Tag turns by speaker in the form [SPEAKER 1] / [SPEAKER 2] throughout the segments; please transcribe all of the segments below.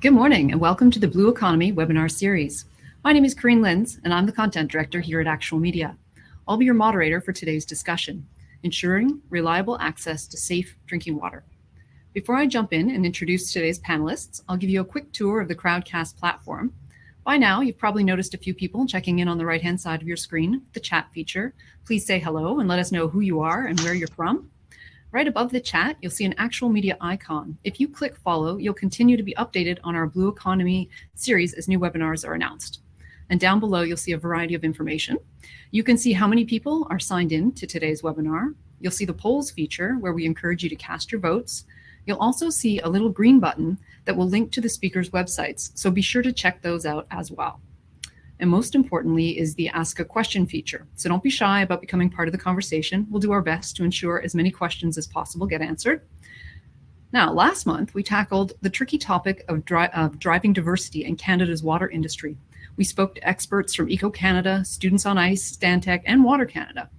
[SPEAKER 1] Good morning and welcome to the Blue Economy webinar series. My name is Corinne Linz and I'm the content director here at Actual Media. I'll be your moderator for today's discussion, ensuring reliable access to safe drinking water. Before I jump in and introduce today's panelists, I'll give you a quick tour of the Crowdcast platform. By now, you've probably noticed a few people checking in on the right-hand side of your screen, the chat feature. Please say hello and let us know who you are and where you're from. Right above the chat, you'll see an Actual Media icon. If you click follow, you'll continue to be updated on our Blue Economy series as new webinars are announced. And down below, you'll see a variety of information. You can see how many people are signed in to today's webinar. You'll see the polls feature where we encourage you to cast your votes. You'll also see a little green button that will link to the speakers' websites, so be sure to check those out as well. And most importantly is the Ask a Question feature. So don't be shy about becoming part of the conversation. We'll do our best to ensure as many questions as possible get answered. Now, last month, we tackled the tricky topic of driving diversity in Canada's water industry. We spoke to experts from Eco-Canada, Students on Ice, Stantec, and Water Canada.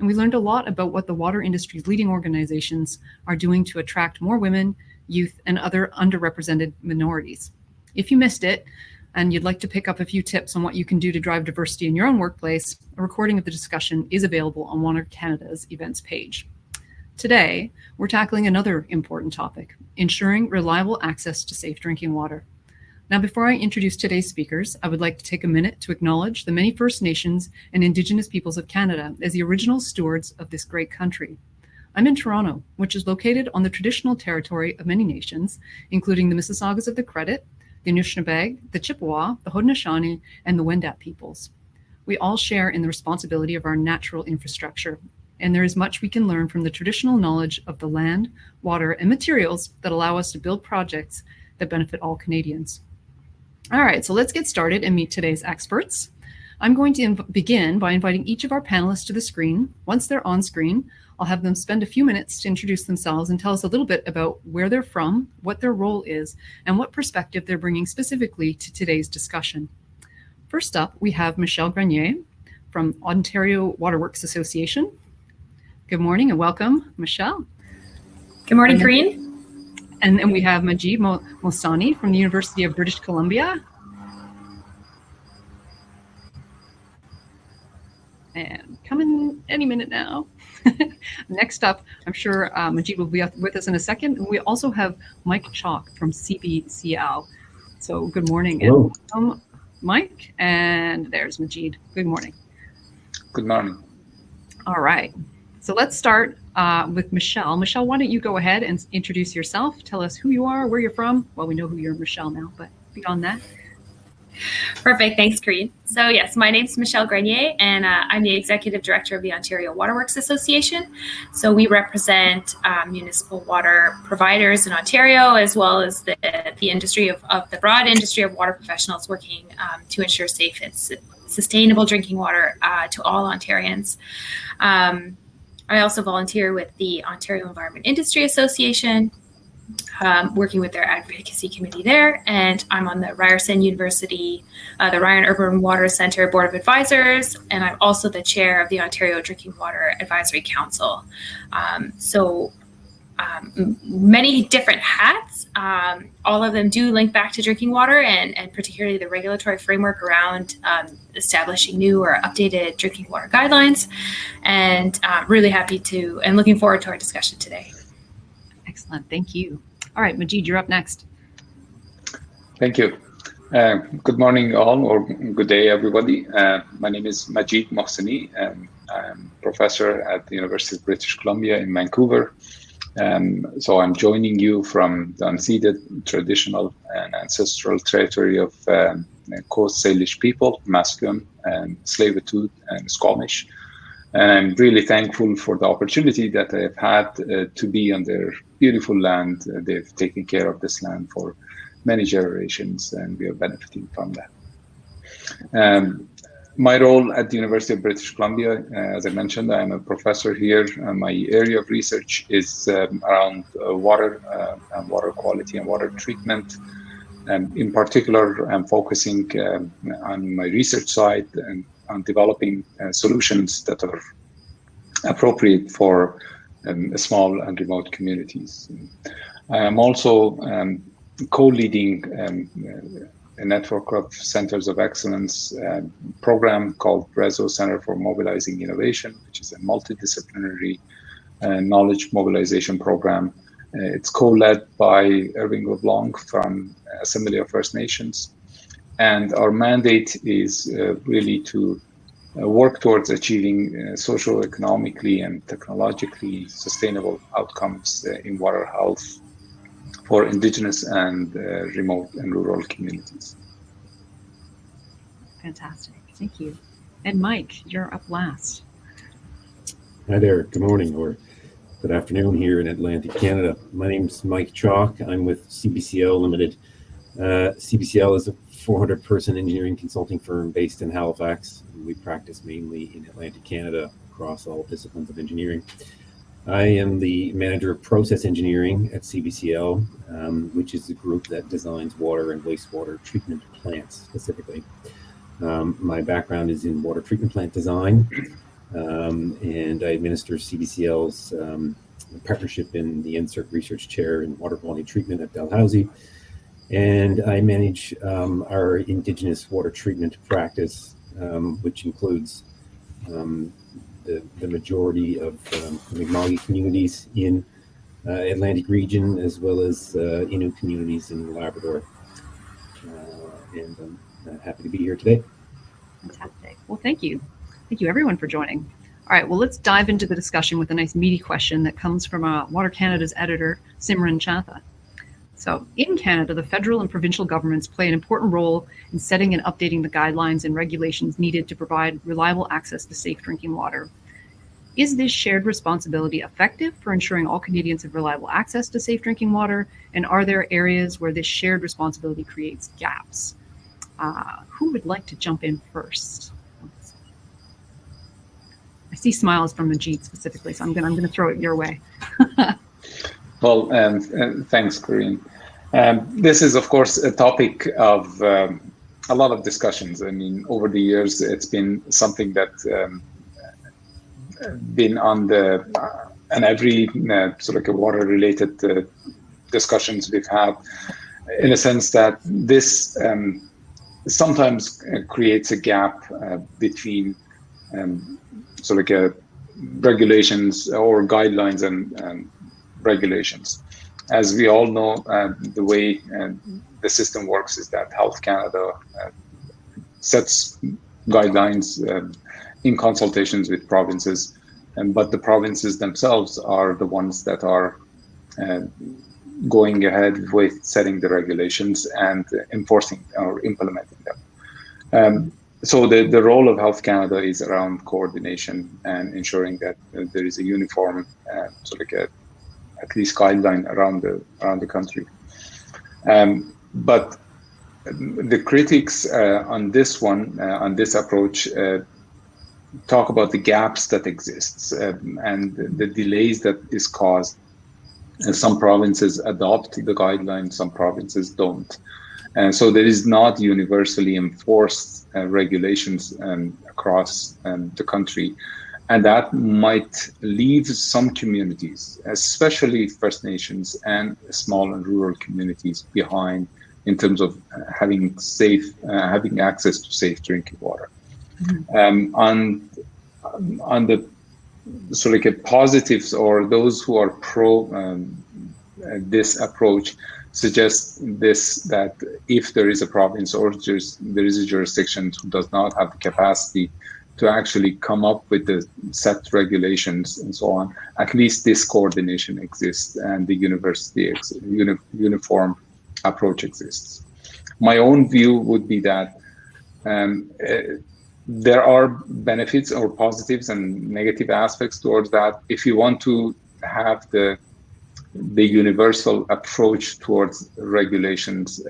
[SPEAKER 1] And we learned a lot about what the water industry's leading organizations are doing to attract more women, youth, and other underrepresented minorities. If you missed it, and you'd like to pick up a few tips on what you can do to drive diversity in your own workplace, a recording of the discussion is available on Water Canada's events page. Today, we're tackling another important topic, ensuring reliable access to safe drinking water. Now, before I introduce today's speakers, I would like to take a minute to acknowledge the many First Nations and Indigenous peoples of Canada as the original stewards of this great country. I'm in Toronto, which is located on the traditional territory of many nations, including the Mississaugas of the Credit, the Anishinaabe, the Chippewa, the Haudenosaunee, and the Wendat peoples. We all share in the responsibility of our natural infrastructure, and there is much we can learn from the traditional knowledge of the land, water, and materials that allow us to build projects that benefit all Canadians. All right, so let's get started and meet today's experts. I'm going to begin by inviting each of our panelists to the screen. Once they're on screen, I'll have them spend a few minutes to introduce themselves and tell us a little bit about where they're from, what their role is, and what perspective they're bringing specifically to today's discussion. First up, we have Michelle Grenier from Ontario Waterworks Association. Good morning and welcome, Michelle.
[SPEAKER 2] Good morning, Corinne.
[SPEAKER 1] And then we have Majid Mohsani from the University of British Columbia. And coming any minute now. Next up, I'm sure Majid will be with us in a second. And we also have Mike Chalk from CBCL. So good morning.
[SPEAKER 3] Hello.
[SPEAKER 1] And welcome, Mike. And there's Majid. Good morning.
[SPEAKER 3] Good morning.
[SPEAKER 1] All right. So let's start with Michelle. Michelle, why don't you go ahead and introduce yourself? Tell us who you are, where you're from. Well, we know who you're, Michelle, now, but beyond that.
[SPEAKER 2] Perfect. Thanks, Corinne. So yes, my name's Michelle Grenier, and I'm the Executive Director of the Ontario Waterworks Association. So we represent municipal water providers in Ontario, as well as the industry of the broad industry of water professionals working to ensure safe and sustainable drinking water to all Ontarians. I also volunteer with the Ontario Environment Industry Association, working with their advocacy committee there, and I'm on the Ryerson University, the Ryan Urban Water Centre Board of Advisors, and I'm also the chair of the Ontario Drinking Water Advisory Council. Many different hats. All of them do link back to drinking water and particularly the regulatory framework around establishing new or updated drinking water guidelines. And really happy to and looking forward to our discussion today.
[SPEAKER 1] Excellent. Thank you. All right, Majid, you're up next.
[SPEAKER 3] Thank you. Good morning, all, or good day, everybody. My name is Majid Mohsani. I'm professor at the University of British Columbia in Vancouver. So I'm joining you from the unceded, traditional, and ancestral territory of Coast Salish people, Musqueam, and Tsleil-Waututh, and Squamish. And I'm really thankful for the opportunity that I've had to be on their beautiful land. They've taken care of this land for many generations, and we are benefiting from that. My role at the University of British Columbia, as I mentioned, I'm a professor here. My area of research is around water quality and water treatment. In particular, I'm focusing on my research side and on developing solutions that are appropriate for small and remote communities. I am also co-leading a network of centers of excellence program called RESO, Center for Mobilizing Innovation, which is a multidisciplinary knowledge mobilization program. It's co-led by Irving LeBlanc from Assembly of First Nations. And our mandate is really to work towards achieving socio-economically and technologically sustainable outcomes in water health for indigenous and remote and rural communities.
[SPEAKER 1] Fantastic. Thank you. And Mike, you're up last.
[SPEAKER 4] Hi there. Good morning or good afternoon here in Atlantic Canada. My name's Mike Chalk. I'm with CBCL Limited. CBCL is a 400-person engineering consulting firm based in Halifax. We practice mainly in Atlantic Canada across all disciplines of engineering. I am the manager of process engineering at CBCL, which is the group that designs water and wastewater treatment plants specifically. My background is in water treatment plant design, and I administer CBCL's partnership in the NSERC Research Chair in Water Quality Treatment at Dalhousie. And I manage our Indigenous water treatment practice, which includes the majority of Mi'kmaq communities in Atlantic region, as well as Innu communities in Labrador. And I'm happy to be here today.
[SPEAKER 1] Fantastic. Well, thank you. Thank you everyone for joining. All right, well, let's dive into the discussion with a nice meaty question that comes from Water Canada's editor, Simran Chatha. So in Canada, the federal and provincial governments play an important role in setting and updating the guidelines and regulations needed to provide reliable access to safe drinking water. Is this shared responsibility effective for ensuring all Canadians have reliable access to safe drinking water? And are there areas where this shared responsibility creates gaps? Who would like to jump in first? I see smiles from Majid specifically, so I'm gonna throw it your way.
[SPEAKER 3] Well, thanks, Corinne. This is, of course, a topic of a lot of discussions. I mean, over the years, it's been something that been on the and every sort of water-related discussions we've had, in a sense that this sometimes creates a gap between regulations or guidelines and regulations. As we all know, the way the system works is that Health Canada sets guidelines in consultations with provinces, but the provinces themselves are the ones that are going ahead with setting the regulations and enforcing or implementing them. So the role of Health Canada is around coordination and ensuring that there is a uniform at least guideline around the country. But the critics on this one, on this approach, talk about the gaps that exists and the delays that is caused. And some provinces adopt the guidelines, some provinces don't. And so there is not universally enforced regulations across the country. And that might leave some communities, especially First Nations and small and rural communities, behind in terms of having access to safe drinking water. Mm-hmm. On the positives, or those who are pro this approach, suggest that if there is a province or there is a jurisdiction who does not have the capacity to actually come up with the set regulations and so on, at least this coordination exists and the uniform approach exists. My own view would be that there are benefits or positives and negative aspects towards that. If you want to have the universal approach towards regulations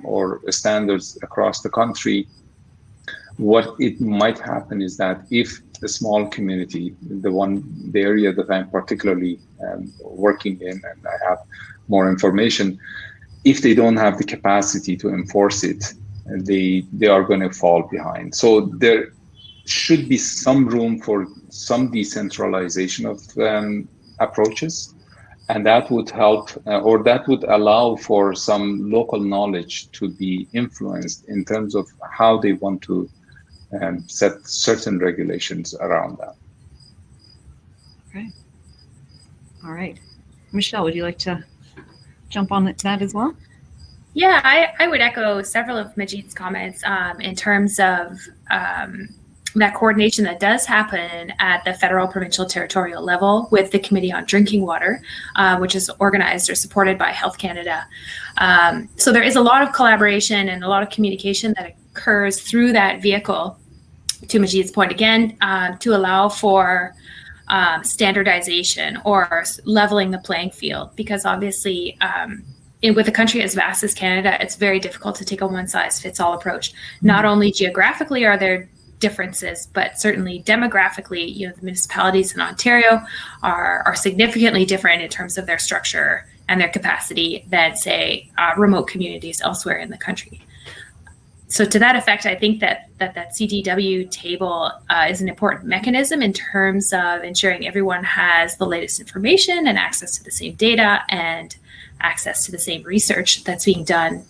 [SPEAKER 3] or standards across the country, what it might happen is that if a small community, the area that I'm particularly working in, and I have more information, if they don't have the capacity to enforce it, they are going to fall behind. So there should be some room for some decentralization of approaches, and that would help, or that would allow for some local knowledge to be influenced in terms of how they want to set certain regulations around that.
[SPEAKER 1] Okay. All right. Michelle, would you like to jump on that as well?
[SPEAKER 2] Yeah, I would echo several of Majid's comments in terms of that coordination that does happen at the federal, provincial, territorial level with the Committee on Drinking Water, which is organized or supported by Health Canada. So there is a lot of collaboration and a lot of communication that occurs through that vehicle, to Majid's point again, to allow for standardization or leveling the playing field, because obviously with a country as vast as Canada, it's very difficult to take a one-size-fits-all approach. Not only geographically are there differences, but certainly demographically, the municipalities in Ontario are significantly different in terms of their structure and their capacity than, say, remote communities elsewhere in the country. So to that effect, I think that CDW table is an important mechanism in terms of ensuring everyone has the latest information and access to the same data and access to the same research that's being done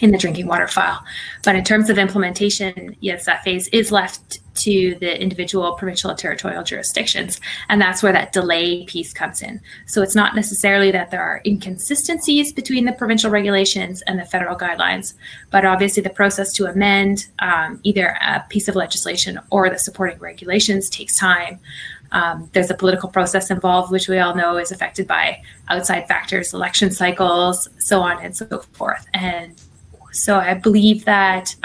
[SPEAKER 2] in the drinking water file. But in terms of implementation, yes, that phase is left to the individual provincial and territorial jurisdictions. And that's where that delay piece comes in. So it's not necessarily that there are inconsistencies between the provincial regulations and the federal guidelines, but obviously the process to amend either a piece of legislation or the supporting regulations takes time. There's a political process involved, which we all know is affected by outside factors, election cycles, so on and so forth. And so I believe that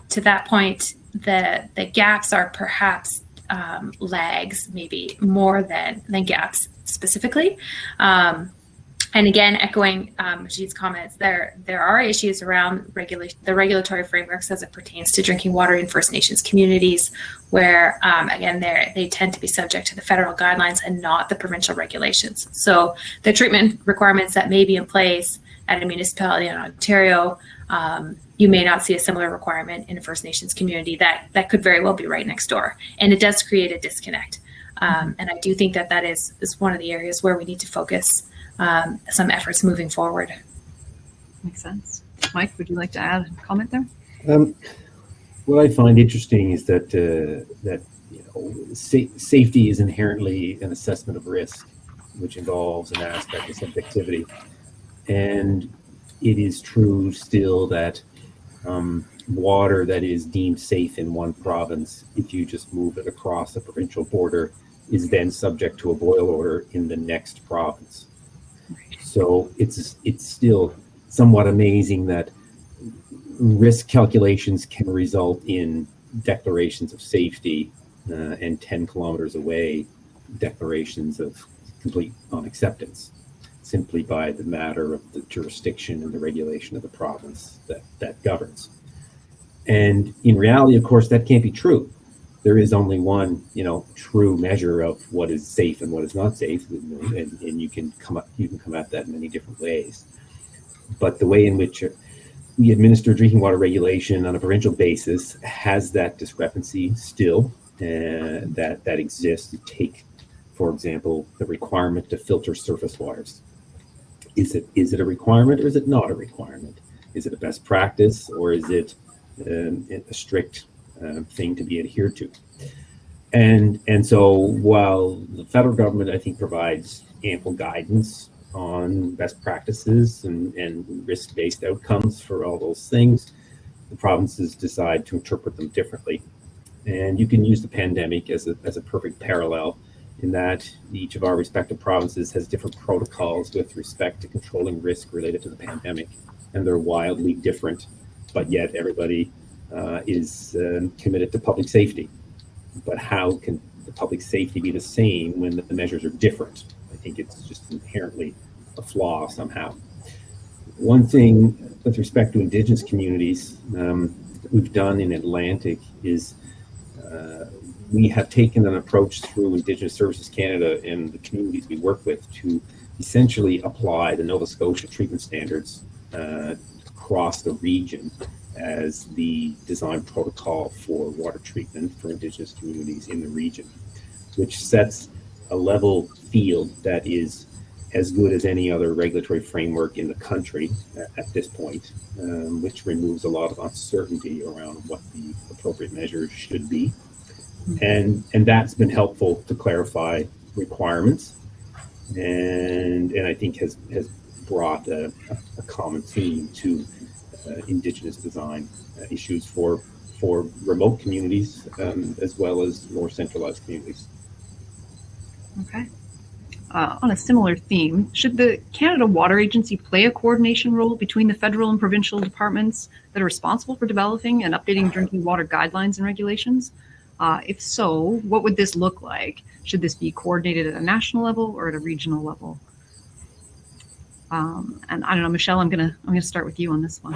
[SPEAKER 2] to that point, the gaps are perhaps lags, maybe more than gaps specifically. And again, echoing Majid's comments, there are issues around the regulatory frameworks as it pertains to drinking water in First Nations communities, where again, they tend to be subject to the federal guidelines and not the provincial regulations. So the treatment requirements that may be in place at a municipality in Ontario, you may not see a similar requirement in a First Nations community that could very well be right next door. And it does create a disconnect. And I do think that is one of the areas where we need to focus some efforts moving forward.
[SPEAKER 1] Makes sense. Mike, would you like to add a comment there?
[SPEAKER 4] What I find interesting is that safety is inherently an assessment of risk, which involves an aspect of subjectivity. And it is true still that water that is deemed safe in one province, if you just move it across a provincial border, is then subject to a boil order in the next province. So it's still somewhat amazing that risk calculations can result in declarations of safety and 10 kilometers away declarations of complete non-acceptance, simply by the matter of the jurisdiction and the regulation of the province that governs. And in reality, of course, that can't be true. There is only one, true measure of what is safe and what is not safe, and you can come at that in many different ways. But the way in which we administer drinking water regulation on a provincial basis has that discrepancy still that exists. You take, for example, the requirement to filter surface waters. Is it a requirement or is it not a requirement? Is it a best practice or is it a strict thing to be adhered to? And so while the federal government, I think, provides ample guidance on best practices and risk-based outcomes for all those things, the provinces decide to interpret them differently. And you can use the pandemic as a perfect parallel, in that each of our respective provinces has different protocols with respect to controlling risk related to the pandemic, and they're wildly different, but yet everybody is committed to public safety. But how can the public safety be the same when the measures are different? I think it's just inherently a flaw somehow. One thing with respect to Indigenous communities that we've done in Atlantic is we have taken an approach through Indigenous Services Canada and the communities we work with to essentially apply the Nova Scotia treatment standards across the region as the design protocol for water treatment for Indigenous communities in the region, which sets a level field that is as good as any other regulatory framework in the country at this point, which removes a lot of uncertainty around what the appropriate measures should be. And that's been helpful to clarify requirements, and I think has brought a common theme to Indigenous design issues for remote communities as well as more centralized communities.
[SPEAKER 1] Okay. On a similar theme, should the Canada Water Agency play a coordination role between the federal and provincial departments that are responsible for developing and updating drinking water guidelines and regulations? If so, what would this look like? Should this be coordinated at a national level or at a regional level? And I don't know, Michelle, I'm gonna start with you on this one.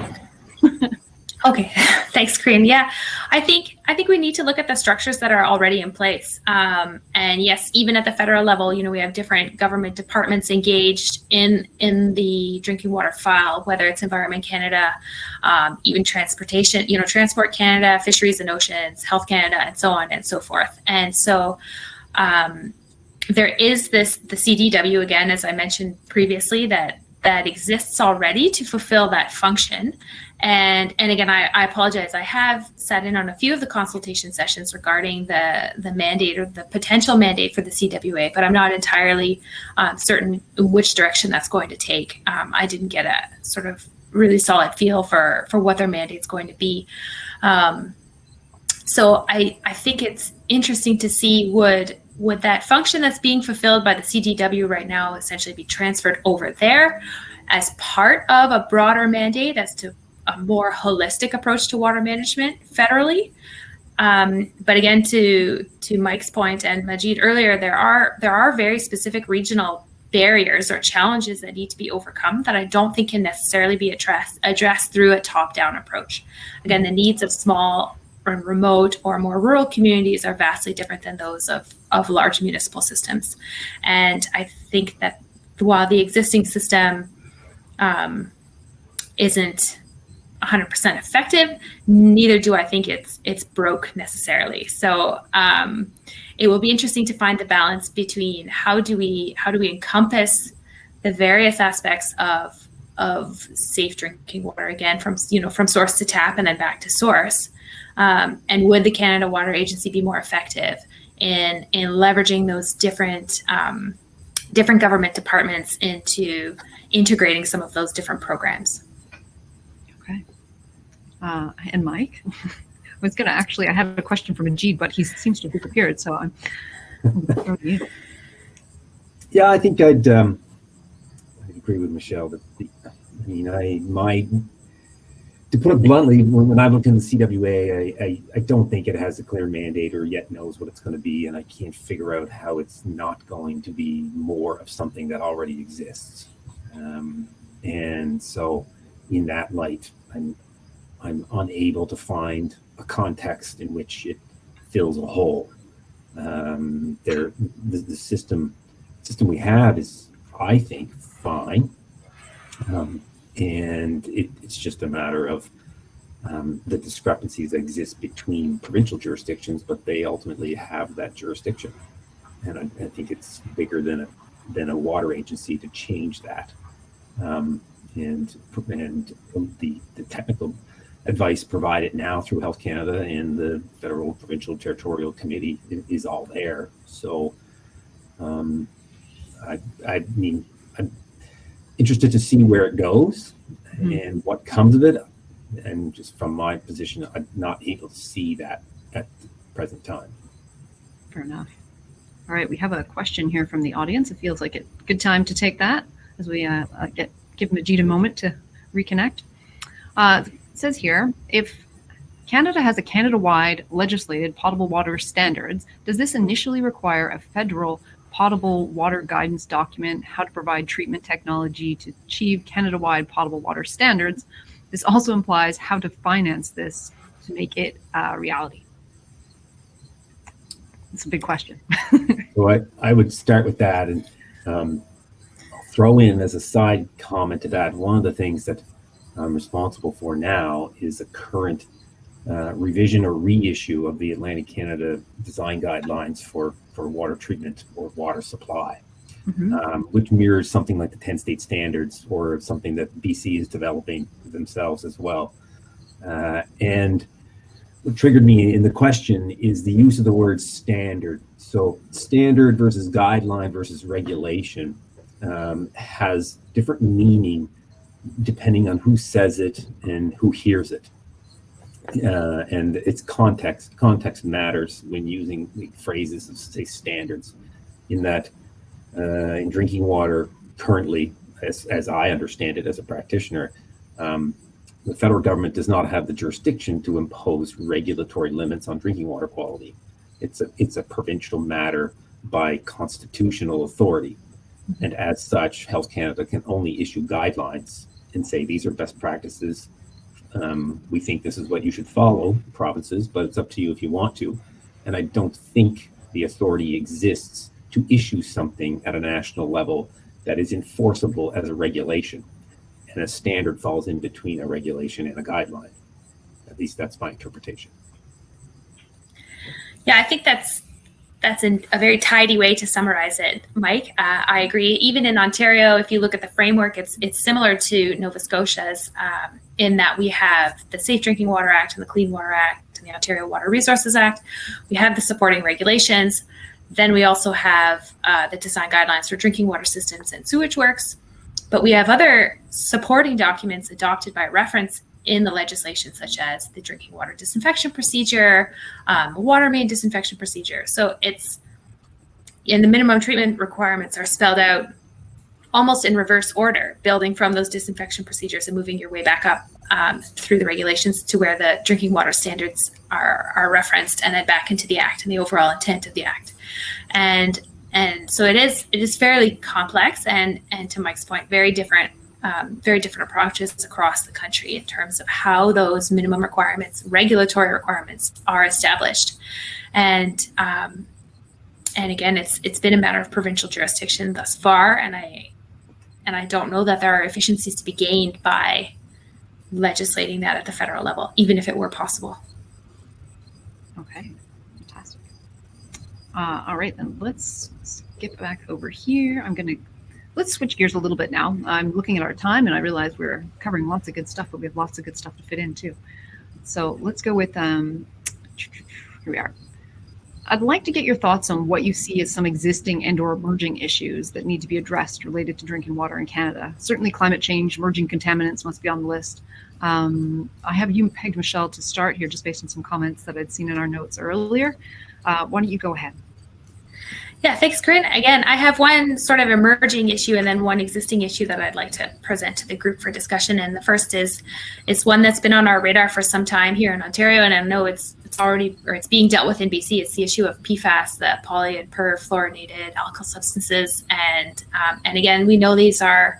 [SPEAKER 2] Okay, thanks, Corinne. Yeah, I think we need to look at the structures that are already in place. And yes, even at the federal level, we have different government departments engaged in the drinking water file, whether it's Environment Canada, even transportation, Transport Canada, Fisheries and Oceans, Health Canada, and so on and so forth. And so there is the CDW, again, as I mentioned previously, that exists already to fulfill that function. And again, I apologize. I have sat in on a few of the consultation sessions regarding the mandate or the potential mandate for the CWA, but I'm not entirely certain which direction that's going to take. I didn't get a sort of really solid feel for what their mandate's going to be. So I think it's interesting to see would that function that's being fulfilled by the CDW right now essentially be transferred over there as part of a broader mandate as to a more holistic approach to water management federally. But again, to Mike's point and Majid earlier, there are very specific regional barriers or challenges that need to be overcome that I don't think can necessarily be addressed through a top-down approach. Again, the needs of small or remote or more rural communities are vastly different than those of large municipal systems. And I think that while the existing system isn't 100% effective, neither do I think it's broke necessarily. So it will be interesting to find the balance between how do we encompass the various aspects of safe drinking water, again from source to tap and then back to source. And would the Canada Water Agency be more effective in leveraging those different government departments into integrating some of those different programs?
[SPEAKER 1] Okay. And Mike, I have a question for Majid, but he seems to have disappeared, so I'm throwing you.
[SPEAKER 4] Yeah, I think I'd agree with Michelle that to put it bluntly, when I look in the CWA, I don't think it has a clear mandate or yet knows what it's going to be, and I can't figure out how it's not going to be more of something that already exists. And so, in that light, I'm unable to find a context in which it fills a hole. The system we have is, I think, fine. And it's just a matter of the discrepancies that exist between provincial jurisdictions, but they ultimately have that jurisdiction. And I think it's bigger than a water agency to change that. And the technical advice provided now through Health Canada and the Federal, Provincial, Territorial Committee is all there. So I mean, I'm interested to see where it goes and what comes of it. And just from my position, I'm not able to see that at the present time.
[SPEAKER 1] Fair enough. All right, we have a question here from the audience. It feels like a good time to take that as we give Majid a moment to reconnect. It says here, if Canada has a Canada-wide legislated potable water standards, does this initially require a federal potable water guidance document, how to provide treatment technology to achieve Canada-wide potable water standards? This also implies how to finance this to make it a reality. It's a big question.
[SPEAKER 4] So I would start with that and throw in as a side comment to that, one of the things that I'm responsible for now is a current revision or reissue of the Atlantic Canada design guidelines for water treatment or water supply. which mirrors something like the 10-state standards or something that BC is developing themselves as well. And what triggered me in the question is the use of the word standard. So standard versus guideline versus regulation has different meaning depending on who says it and who hears it. And its context matters when using phrases of, say, standards, in that in drinking water currently, as I understand it as a practitioner, the federal government does not have the jurisdiction to impose regulatory limits on drinking water quality. It's a provincial matter by constitutional authority. And as such, Health Canada can only issue guidelines and say these are best practices. We think this is what you should follow, provinces, but it's up to you if you want to. And I don't think the authority exists to issue something at a national level that is enforceable as a regulation. And a standard falls in between a regulation and a guideline. At least that's my interpretation.
[SPEAKER 2] Yeah, I think that's a very tidy way to summarize it, Mike. I agree. Even in Ontario, if you look at the framework, it's similar to Nova Scotia's in that we have the Safe Drinking Water Act and the Clean Water Act and the Ontario Water Resources Act. We have the supporting regulations. Then we also have the design guidelines for drinking water systems and sewage works. But we have other supporting documents adopted by reference in the legislation, such as the drinking water disinfection procedure, water main disinfection procedure. So it's in the minimum treatment requirements are spelled out almost in reverse order, building from those disinfection procedures and moving your way back up through the regulations to where the drinking water standards are referenced, and then back into the Act and the overall intent of the Act. And so it is fairly complex, and to Mike's point, very different approaches across the country in terms of how those minimum requirements, regulatory requirements, are established. And again, it's been a matter of provincial jurisdiction thus far, and I don't know that there are efficiencies to be gained by legislating that at the federal level, even if it were possible.
[SPEAKER 1] Okay, fantastic. All right, then let's skip back over here. Let's switch gears a little bit now. I'm looking at our time and I realize we're covering lots of good stuff, but we have lots of good stuff to fit in too. So let's go with, here we are. I'd like to get your thoughts on what you see as some existing and or emerging issues that need to be addressed related to drinking water in Canada. Certainly climate change, emerging contaminants must be on the list. I have you pegged, Michelle, to start here just based on some comments that I'd seen in our notes earlier. Why don't you go ahead?
[SPEAKER 2] Yeah, thanks, Corinne. Again, I have one sort of emerging issue and then one existing issue that I'd like to present to the group for discussion. And the first is one that's been on our radar for some time here in Ontario, and I know it's being dealt with in BC. It's the issue of PFAS, the poly and perfluorinated alkyl substances, and again, we know these are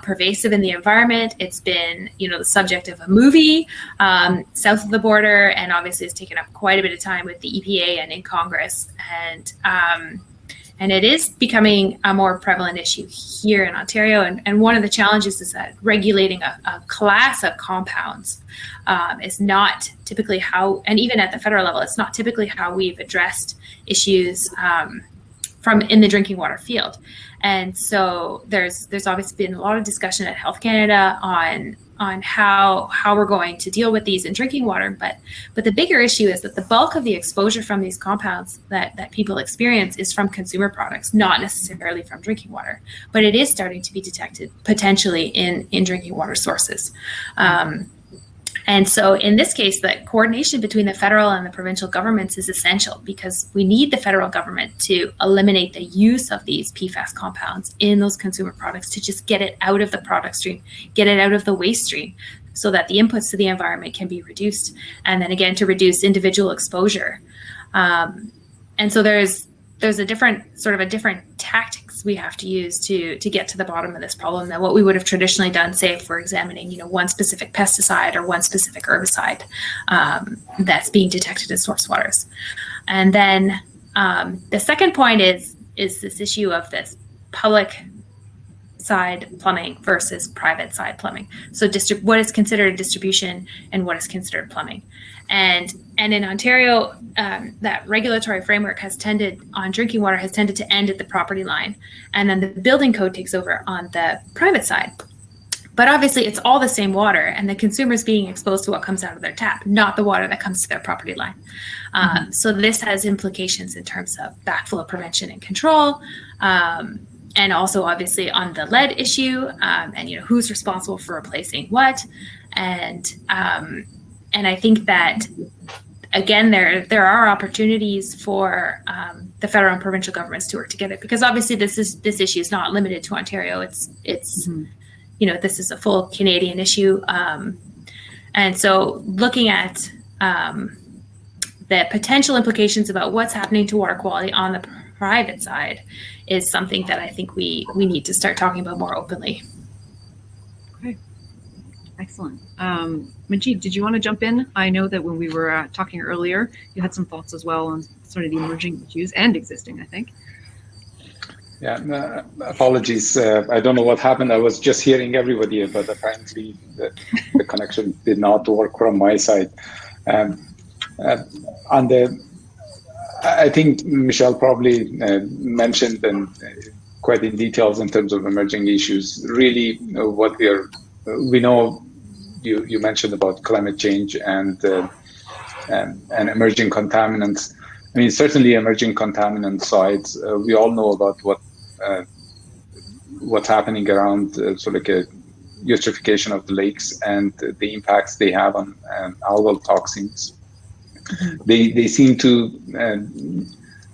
[SPEAKER 2] pervasive in the environment. It's been, the subject of a movie south of the border, and obviously it's taken up quite a bit of time with the EPA and in Congress. And it is becoming a more prevalent issue here in Ontario. And one of the challenges is that regulating a class of compounds is not typically how, and even at the federal level, it's not typically how we've addressed issues from in the drinking water field. And so there's obviously been a lot of discussion at Health Canada on how we're going to deal with these in drinking water. But the bigger issue is that the bulk of the exposure from these compounds that people experience is from consumer products, not necessarily from drinking water. But it is starting to be detected potentially in drinking water sources. And so in this case, the coordination between the federal and the provincial governments is essential, because we need the federal government to eliminate the use of these PFAS compounds in those consumer products, to just get it out of the product stream, get it out of the waste stream, so that the inputs to the environment can be reduced. And then again, to reduce individual exposure. And so there's a different tactics we have to use to get to the bottom of this problem than what we would have traditionally done, say, if we're examining, one specific pesticide or one specific herbicide that's being detected in source waters. And then the second point is this issue of this public side plumbing versus private side plumbing. So what is considered distribution and what is considered plumbing. And in Ontario, that regulatory framework on drinking water has tended to end at the property line. And then the building code takes over on the private side. But obviously, it's all the same water, and the consumer's being exposed to what comes out of their tap, not the water that comes to their property line. So this has implications in terms of backflow prevention and control, and also obviously on the lead issue, and who's responsible for replacing what, and I think that again there are opportunities for the federal and provincial governments to work together, because obviously this issue is not limited to Ontario. It's this is a full Canadian issue. And so looking at the potential implications about what's happening to water quality on the private side is something that I think we need to start talking about more openly.
[SPEAKER 1] Okay, excellent. Majid, did you want to jump in? I know that when we were talking earlier, you had some thoughts as well on sort of the emerging issues and existing, I think.
[SPEAKER 3] Yeah, apologies. I don't know what happened. I was just hearing everybody, but apparently the connection did not work from my side. I think Michelle probably mentioned and quite in details in terms of emerging issues. Really, what we know. You mentioned about climate change and emerging contaminants. I mean, certainly emerging contaminant sites. We all know about what's happening around sort of like a eutrophication of the lakes and the impacts they have on algal toxins. They seem to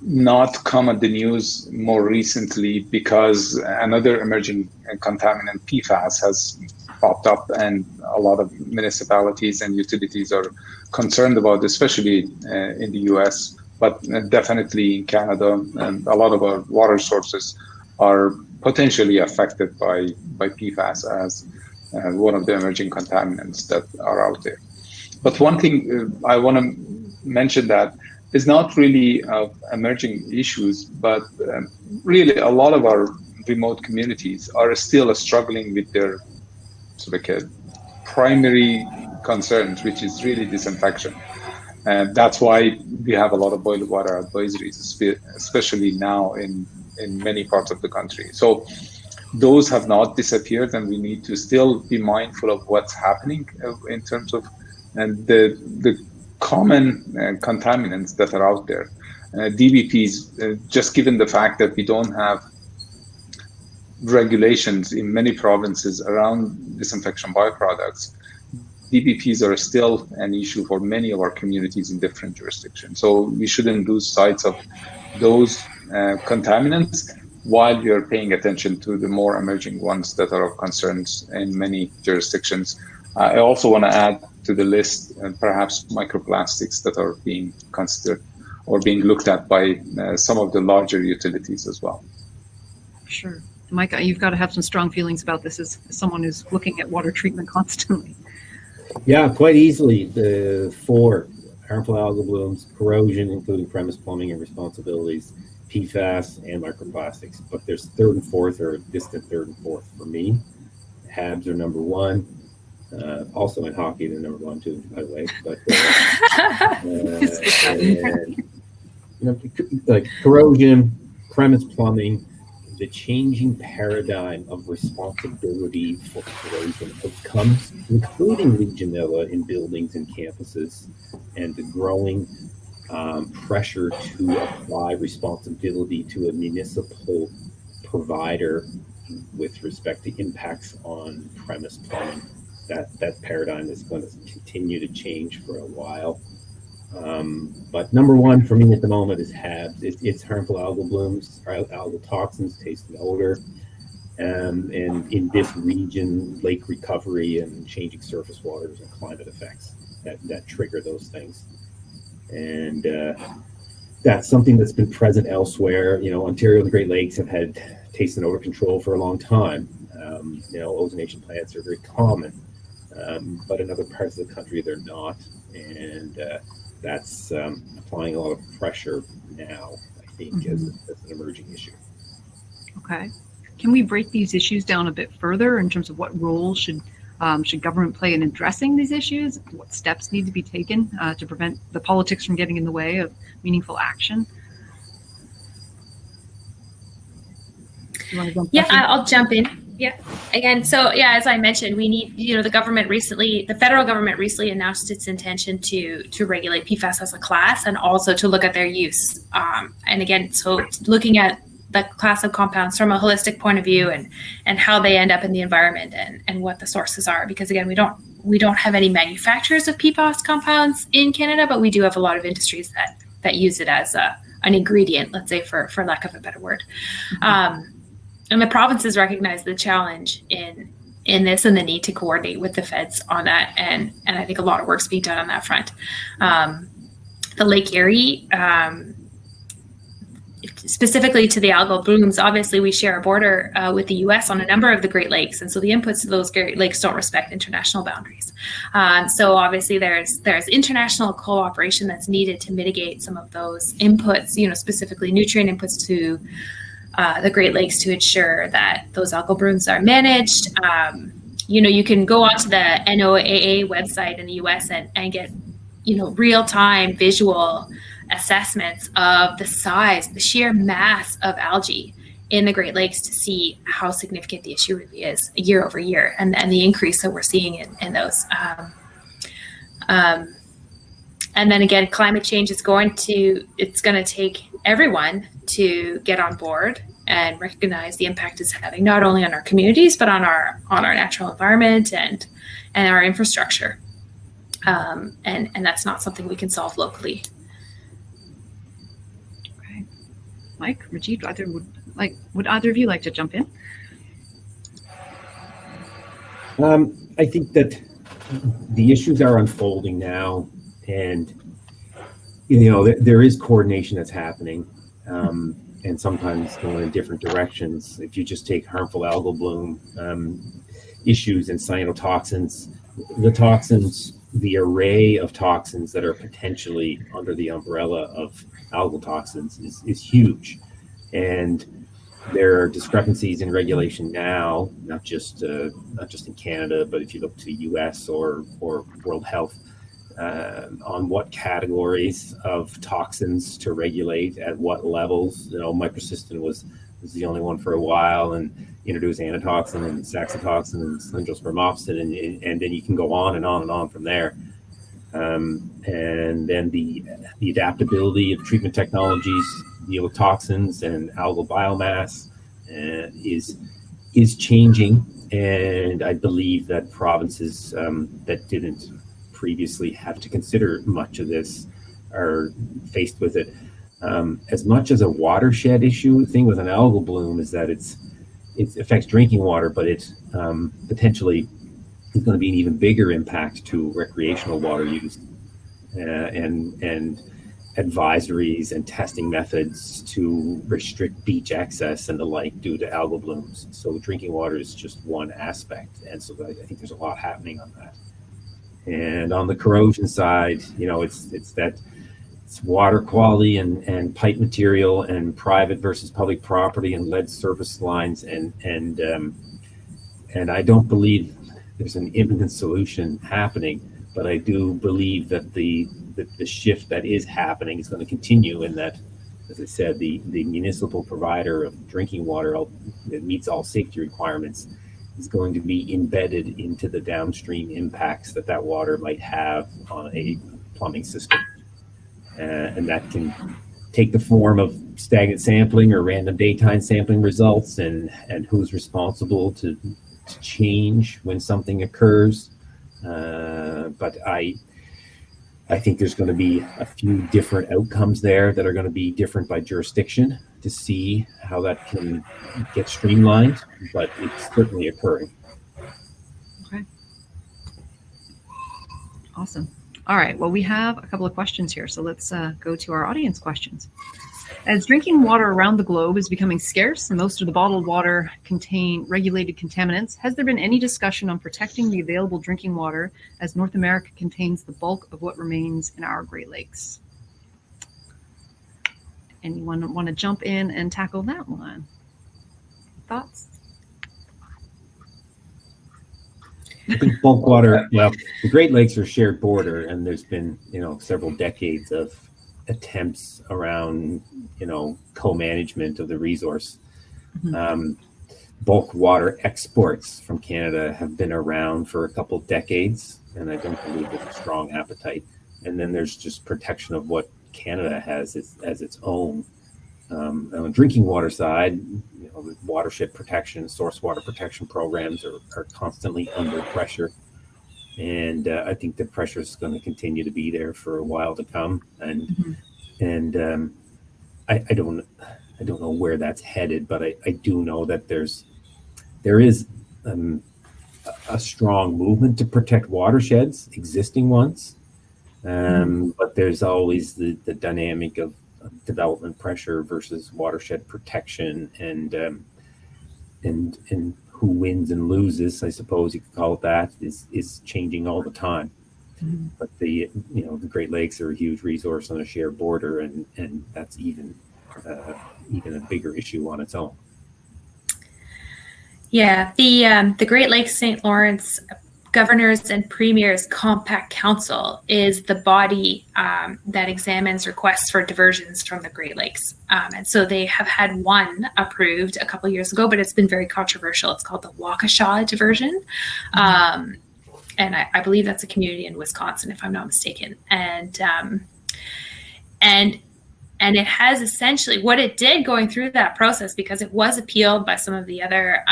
[SPEAKER 3] not come at the news more recently because another emerging contaminant, PFAS, has popped up, and a lot of municipalities and utilities are concerned about, especially in the US, but definitely in Canada. And a lot of our water sources are potentially affected by PFAS as one of the emerging contaminants that are out there. But one thing I want to mention that is not really emerging issues, but really a lot of our remote communities are still struggling with their sort of primary concerns, which is really disinfection. And that's why we have a lot of boil water advisories, especially now in many parts of the country. So those have not disappeared, and we need to still be mindful of what's happening in terms of the common contaminants that are out there. DBPs, just given the fact that we don't have regulations in many provinces around disinfection byproducts, DBPs are still an issue for many of our communities in different jurisdictions. So we shouldn't lose sight of those contaminants while we are paying attention to the more emerging ones that are of concerns in many jurisdictions. I also want to add to the list perhaps microplastics that are being considered or being looked at by some of the larger utilities as well.
[SPEAKER 1] Sure. Micah, you've got to have some strong feelings about this as someone who's looking at water treatment constantly.
[SPEAKER 4] Yeah, quite easily. The 4 harmful algal blooms, corrosion, including premise plumbing and responsibilities, PFAS, and microplastics. But there's third and fourth, or distant third and fourth for me. HABs are number 1. Also in hockey, they're number 1 too, by the way. But like corrosion, premise plumbing, the changing paradigm of responsibility for corrosion outcomes, including Legionella in buildings and campuses, and the growing pressure to apply responsibility to a municipal provider with respect to impacts on premise plumbing. That paradigm is going to continue to change for a while. But number 1 for me at the moment is HABs. It's harmful algal blooms, algal toxins, taste and odor. And in this region, lake recovery and changing surface waters and climate effects that trigger those things. And that's something that's been present elsewhere. Ontario and the Great Lakes have had taste and odor control for a long time. Ozonation plants are very common, but in other parts of the country, they're not. And that's applying a lot of pressure now, I think, as an emerging issue.
[SPEAKER 1] Okay. Can we break these issues down a bit further in terms of what role should government play in addressing these issues? What steps need to be taken to prevent the politics from getting in the way of meaningful action? You want to jump
[SPEAKER 2] Yeah,
[SPEAKER 1] in?
[SPEAKER 2] I'll jump in. Yeah. Again, so yeah, as I mentioned, we need, the federal government recently announced its intention to regulate PFAS as a class and also to look at their use. And again, so looking at the class of compounds from a holistic point of view and how they end up in the environment and what the sources are. Because again, we don't have any manufacturers of PFAS compounds in Canada, but we do have a lot of industries that use it as an ingredient, let's say, for lack of a better word. And the provinces recognize the challenge in this and the need to coordinate with the feds on that. And I think a lot of work's being done on that front. The Lake Erie, specifically to the algal blooms, obviously we share a border with the US on a number of the Great Lakes. And so the inputs to those Great Lakes don't respect international boundaries. So obviously there's international cooperation that's needed to mitigate some of those inputs, specifically nutrient inputs to the Great Lakes to ensure that those algal blooms are managed. You can go onto the NOAA website in the US and get, real-time visual assessments of the size, the sheer mass of algae in the Great Lakes to see how significant the issue really is year over year and the increase that we're seeing in those. And then again, climate change it's going to take everyone to get on board and recognize the impact it's having not only on our communities but on our natural environment and our infrastructure. And that's not something we can solve locally.
[SPEAKER 1] Okay, Mike, Majid, would either of you like to jump in?
[SPEAKER 4] I think that the issues are unfolding now, and there is coordination that's happening, and sometimes going in different directions. If you just take harmful algal bloom issues and cyanotoxins, the array of toxins that are potentially under the umbrella of algal toxins is huge, and there are discrepancies in regulation now, not just in Canada, but if you look to the US or World Health, on what categories of toxins to regulate at what levels. Microcystin was the only one for a while, and introduced anatoxin and saxitoxin and cylindrospermopsin, and then you can go on and on and on from there. And then the adaptability of treatment technologies deal with toxins and algal biomass is changing, and I believe that provinces that didn't previously have to consider much of this are faced with it. As much as a watershed issue thing with an algal bloom is that it affects drinking water, but it potentially is going to be an even bigger impact to recreational water use, and advisories and testing methods to restrict beach access and the like due to algal blooms. So drinking water is just one aspect, and so I think there's a lot happening on that. And on the corrosion side, it's water quality and pipe material and private versus public property and lead surface lines, and I don't believe there's an imminent solution happening, but I do believe that the shift that is happening is going to continue, in that, as I said, the municipal provider of drinking water that meets all safety requirements is going to be embedded into the downstream impacts that water might have on a plumbing system. And that can take the form of stagnant sampling or random daytime sampling results, and who's responsible to change when something occurs. But I think there's going to be a few different outcomes there that are going to be different by jurisdiction to see how that can get streamlined, but it's certainly occurring.
[SPEAKER 1] Okay. Awesome. All right. Well, we have a couple of questions here, so let's go to our audience questions. As drinking water around the globe is becoming scarce and most of the bottled water contain regulated contaminants, has there been any discussion on protecting the available drinking water, as North America contains the bulk of what remains in our Great Lakes? Anyone want to jump in and tackle that one? thoughts?
[SPEAKER 4] I think bulk water, well, the Great Lakes are a shared border, and there's been, several decades of attempts around, co-management of the resource.
[SPEAKER 1] Mhm.
[SPEAKER 4] Bulk water exports from Canada have been around for a couple decades, and I don't believe there's a strong appetite. And then there's just protection of what Canada has as its own. On the drinking water side, the watershed protection, source water protection programs are constantly under pressure. And I think the pressure is going to continue to be there for a while to come. And I don't know where that's headed, but I do know that there is a strong movement to protect watersheds, existing ones. But there's always the dynamic of development pressure versus watershed protection, and who wins and loses, I suppose you could call it that, is changing all the time. But the Great Lakes are a huge resource on a shared border, and that's even a bigger issue on its own.
[SPEAKER 2] Yeah, the Great Lakes St. Lawrence Governors and Premiers Compact Council is the body that examines requests for diversions from the Great Lakes. And so they have had one approved a couple years ago, but it's been very controversial. It's called the Waukesha diversion. And I believe that's a community in Wisconsin, if I'm not mistaken. And it has essentially, what it did going through that process, because it was appealed by some of the other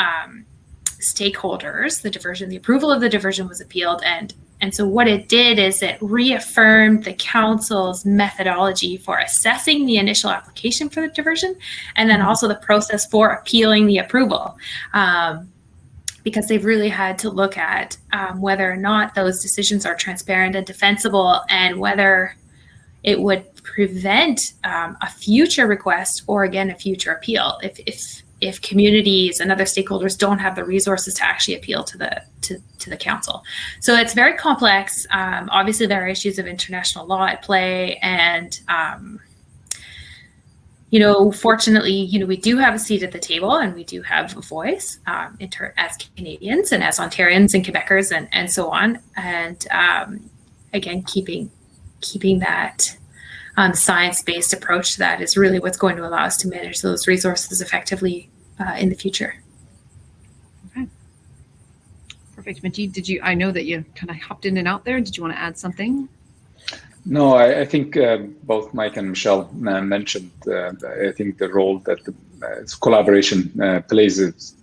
[SPEAKER 2] stakeholders, the approval of the diversion was appealed. And so what it did is it reaffirmed the council's methodology for assessing the initial application for the diversion, and then also the process for appealing the approval. Because they've really had to look at whether or not those decisions are transparent and defensible, and whether it would prevent a future request or, again, a future appeal if communities and other stakeholders don't have the resources to actually appeal to the council. So it's very complex. Obviously, there are issues of international law at play, and fortunately, we do have a seat at the table, and we do have a voice as Canadians and as Ontarians and Quebecers and so on. And again, keeping that science-based approach to that is really what's going to allow us to manage those resources effectively in the future.
[SPEAKER 1] Okay. Perfect. Majid, I know that you kind of hopped in and out there. Did you want to add something?
[SPEAKER 3] No, I think both Mike and Michelle mentioned, I think the role that collaboration plays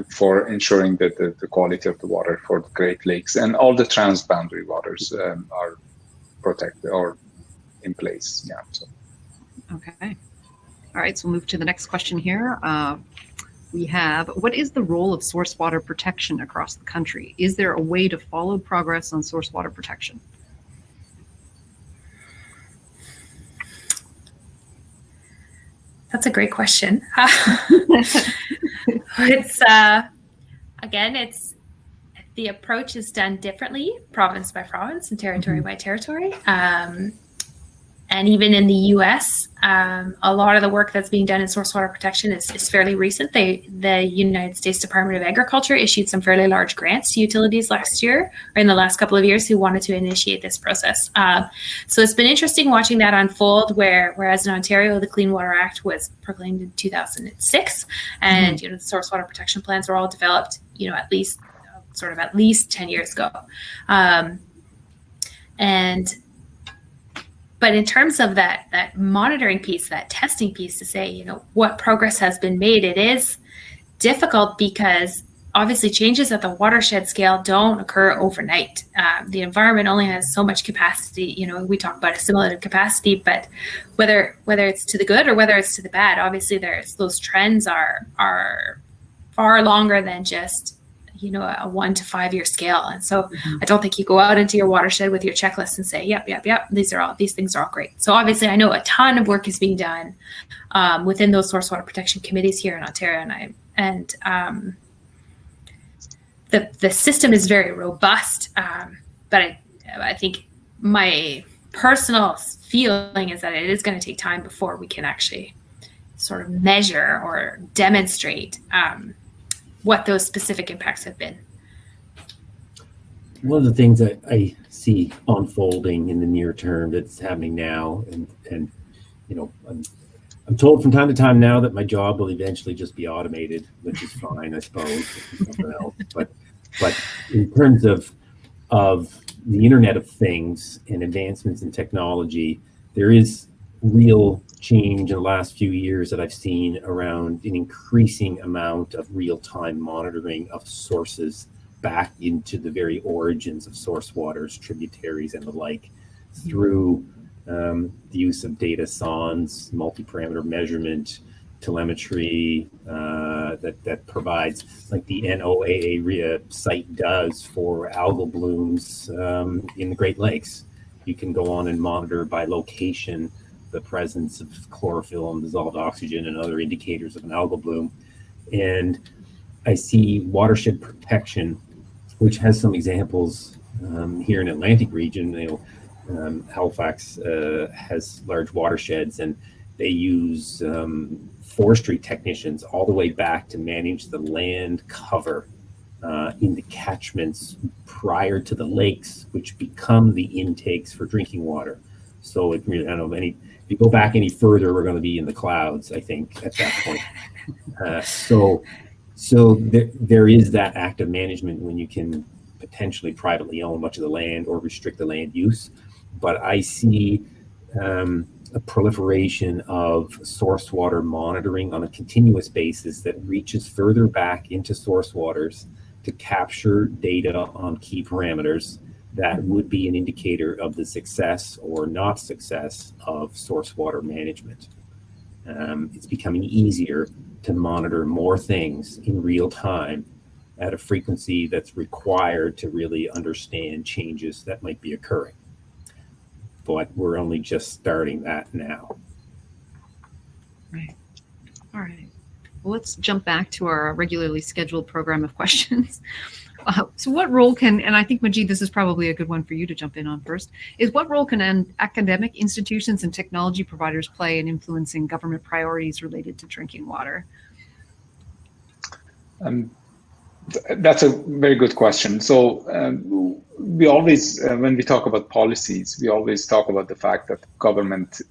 [SPEAKER 3] for ensuring that the quality of the water for the Great Lakes and all the transboundary waters are protected or in place. Yeah. So.
[SPEAKER 1] Okay. All right. So we'll move to the next question here. We have, what is the role of source water protection across the country? Is there a way to follow progress on source water protection?
[SPEAKER 2] That's a great question. It's the approach is done differently, province by province and territory by territory. And even in the U.S., a lot of the work that's being done in source water protection is fairly recent. The United States Department of Agriculture issued some fairly large grants to utilities last year, or in the last couple of years, who wanted to initiate this process. So it's been interesting watching that unfold, whereas in Ontario, the Clean Water Act was proclaimed in 2006, and the source water protection plans were all developed, at least 10 years ago. But in terms of that monitoring piece, that testing piece, to say, what progress has been made, it is difficult because obviously changes at the watershed scale don't occur overnight. The environment only has so much capacity. We talk about assimilative capacity, but whether it's to the good or whether it's to the bad, obviously those trends are far longer than just a 1 to 5 year scale. And so I don't think you go out into your watershed with your checklist and say, yep, these things are all great. So obviously I know a ton of work is being done within those source water protection committees here in Ontario. And the system is very robust. But I think my personal feeling is that it is going to take time before we can actually sort of measure or demonstrate what those specific impacts have been?
[SPEAKER 4] One of the things that I see unfolding in the near term that's happening now, and I'm told from time to time now that my job will eventually just be automated, which is fine, I suppose. Something else. But in terms of the Internet of Things and advancements in technology, there is real change in the last few years that I've seen around an increasing amount of real-time monitoring of sources back into the very origins of source waters, tributaries, and the like, through the use of data sondes, multi-parameter measurement, telemetry that provides, like the NOAA site does for algal blooms in the Great Lakes. You can go on and monitor by location the presence of chlorophyll and dissolved oxygen and other indicators of an algal bloom. And I see watershed protection, which has some examples here in Atlantic region. Halifax has large watersheds, and they use forestry technicians all the way back to manage the land cover in the catchments prior to the lakes, which become the intakes for drinking water. So if you go back any further, we're going to be in the clouds, I think, at that point. So there is that active management when you can potentially privately own much of the land or restrict the land use. But I see a proliferation of source water monitoring on a continuous basis that reaches further back into source waters to capture data on key parameters that would be an indicator of the success or not success of source water management. It's becoming easier to monitor more things in real time at a frequency that's required to really understand changes that might be occurring. But we're only just starting that now.
[SPEAKER 1] Right. All right. Well, let's jump back to our regularly scheduled program of questions. So what role can, and I think, Majid, this is probably a good one for you to jump in on first, is what role can academic institutions and technology providers play in influencing government priorities related to drinking water?
[SPEAKER 3] That's a very good question. So we always, when we talk about policies, we always talk about the fact that government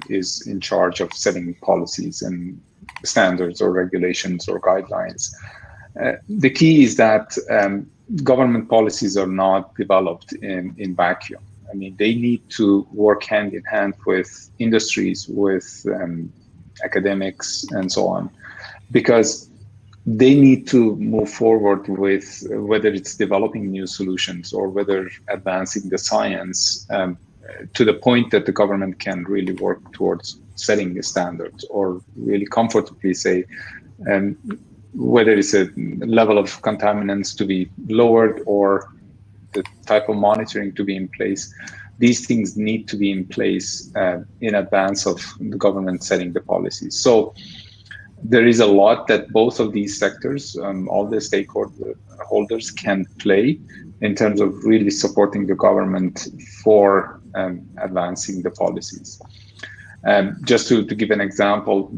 [SPEAKER 3] is in charge of setting policies and standards or regulations or guidelines. The key is that government policies are not developed in vacuum. I mean, they need to work hand in hand with industries, with academics, and so on, because they need to move forward with whether it's developing new solutions or whether advancing the science to the point that the government can really work towards setting the standards or really comfortably say whether it's a level of contaminants to be lowered or the type of monitoring to be in place. These things need to be in place in advance of the government setting the policies. So there is a lot that both of these sectors, all the stakeholders can play in terms of really supporting the government for advancing the policies. Just to give an example,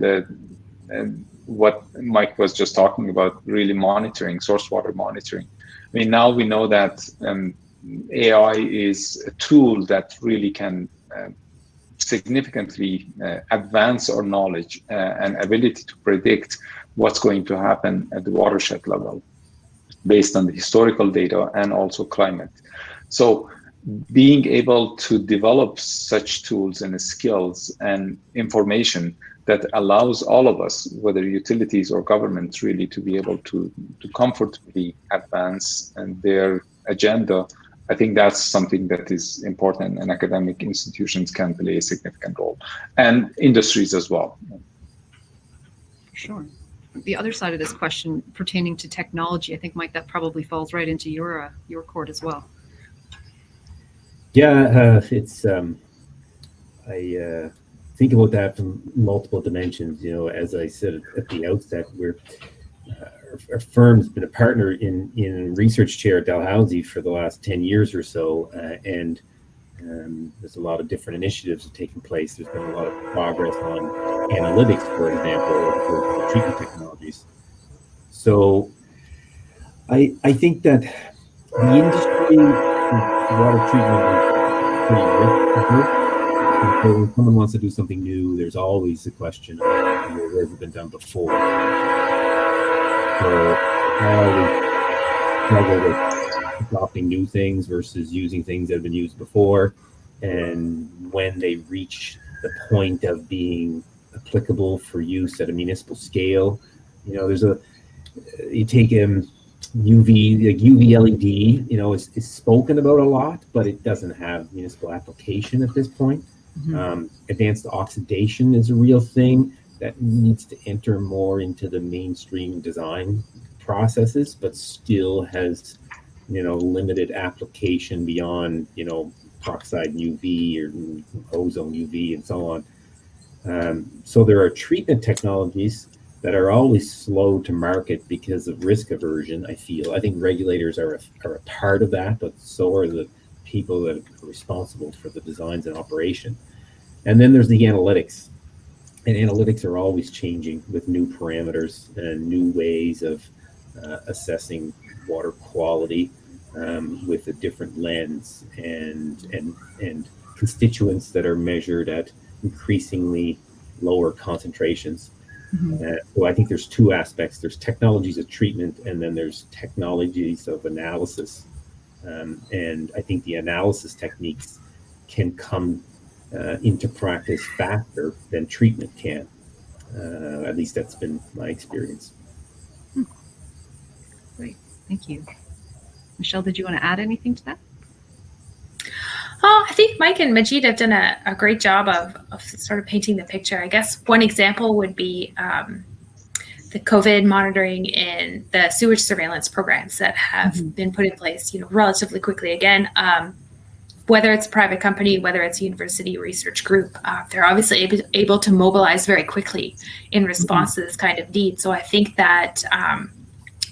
[SPEAKER 3] what Mike was just talking about, really monitoring, source water monitoring. I mean, now we know that AI is a tool that really can significantly advance our knowledge and ability to predict what's going to happen at the watershed level based on the historical data and also climate. So being able to develop such tools and skills and information that allows all of us, whether utilities or governments, really to be able to comfortably advance and their agenda, I think that's something that is important, and academic institutions can play a significant role, and industries as well.
[SPEAKER 1] Sure. The other side of this question pertaining to technology, I think, Mike, that probably falls right into your court as well.
[SPEAKER 4] Yeah, it's I think about that from multiple dimensions. You know, as I said at the outset, our firm's been a partner in research chair at Dalhousie for the last 10 years or so, and there's a lot of different initiatives that have taken place. There's been a lot of progress on analytics, for example, for treatment technologies. So I think that the industry for water treatment is pretty risk-averse. And so when someone wants to do something new, there's always the question of where has it been done before. So I always struggle with adopting new things versus using things that have been used before. And when they reach the point of being applicable for use at a municipal scale, you take UV, like UV LED, is spoken about a lot, but it doesn't have municipal application at this point. Mm-hmm. Advanced oxidation is a real thing that needs to enter more into the mainstream design processes, but still has, limited application beyond, peroxide UV or ozone UV and so on. So there are treatment technologies that are always slow to market because of risk aversion, I feel. I think regulators are a part of that, but so are the people that are responsible for the designs and operation. And then there's the analytics. And analytics are always changing with new parameters and new ways of assessing water quality with a different lens and constituents that are measured at increasingly lower concentrations. Mm-hmm. So I think there's two aspects. There's technologies of treatment, and then there's technologies of analysis. And I think the analysis techniques can come into practice faster than treatment can. At least that's been my experience.
[SPEAKER 1] Great, thank you. Michelle, did you want to add anything to that?
[SPEAKER 2] I think Mike and Majid have done a great job of sort of painting the picture. I guess one example would be the COVID monitoring and the sewage surveillance programs that have mm-hmm. been put in place, relatively quickly. Again, whether it's a private company, whether it's a university research group, they're obviously able to mobilize very quickly in response mm-hmm. to this kind of need. So I think that,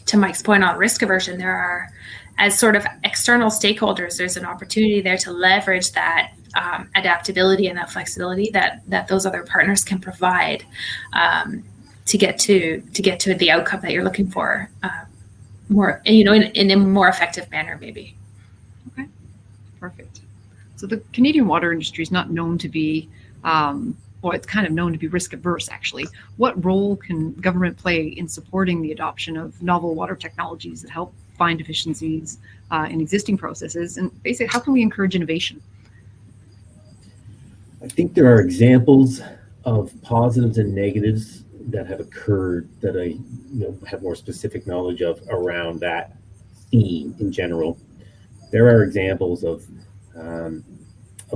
[SPEAKER 2] to Mike's point on risk aversion, there are, as sort of external stakeholders, there's an opportunity there to leverage that adaptability and that flexibility that those other partners can provide to get to the outcome that you're looking for, more, in a more effective manner, maybe.
[SPEAKER 1] Okay, perfect. So the Canadian water industry is not known to be, it's kind of known to be risk averse, actually. What role can government play in supporting the adoption of novel water technologies that help find efficiencies in existing processes? And basically, how can we encourage innovation?
[SPEAKER 4] I think there are examples of positives and negatives that have occurred that I have more specific knowledge of around that theme in general. There are examples of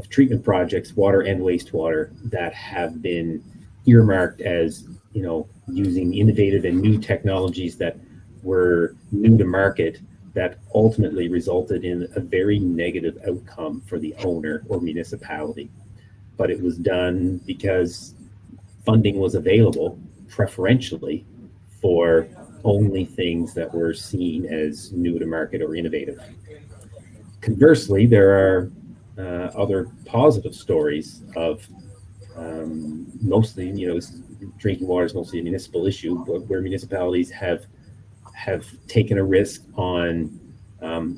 [SPEAKER 4] treatment projects, water and wastewater, that have been earmarked as using innovative and new technologies that were new to market that ultimately resulted in a very negative outcome for the owner or municipality. But it was done because funding was available preferentially for only things that were seen as new to market or innovative. Conversely, there are other positive stories of mostly, drinking water is mostly a municipal issue, where municipalities have taken a risk on